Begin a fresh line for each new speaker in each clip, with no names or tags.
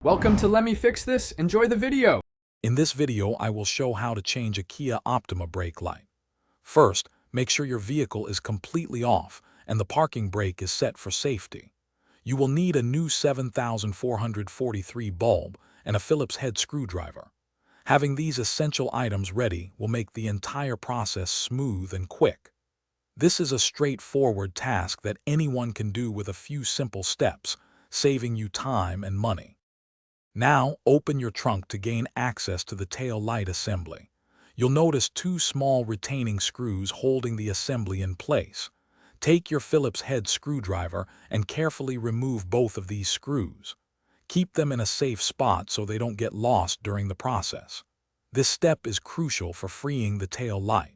Welcome to Let Me Fix This. Enjoy the video.
In this video, I will show how to change a Kia Optima brake light. First, make sure your vehicle is completely off and the parking brake is set for safety. You will need a new 7443 bulb and a Phillips head screwdriver. Having these essential items ready will make the entire process smooth and quick. This is a straightforward task that anyone can do with a few simple steps, saving you time and money. Now, open your trunk to gain access to the tail light assembly. You'll notice two small retaining screws holding the assembly in place. Take your Phillips head screwdriver and carefully remove both of these screws. Keep them in a safe spot so they don't get lost during the process. This step is crucial for freeing the tail light.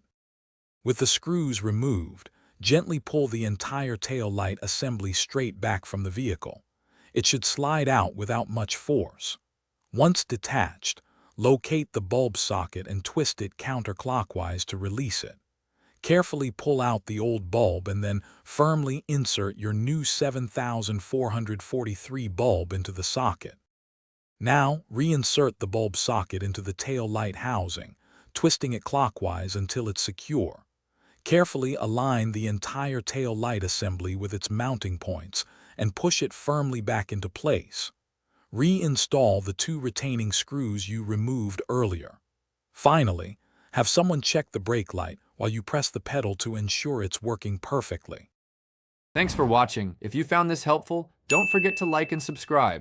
With the screws removed, gently pull the entire tail light assembly straight back from the vehicle. It should slide out without much force. Once detached, locate the bulb socket and twist it counterclockwise to release it. Carefully pull out the old bulb and then firmly insert your new 7443 bulb into the socket. Now, reinsert the bulb socket into the tail light housing, twisting it clockwise until it's secure. Carefully align the entire tail light assembly with its mounting points and push it firmly back into place. Reinstall the two retaining screws you removed earlier. Finally, have someone check the brake light while you press the pedal to ensure it's working perfectly.
Thanks for watching. If you found this helpful, don't forget to like and subscribe.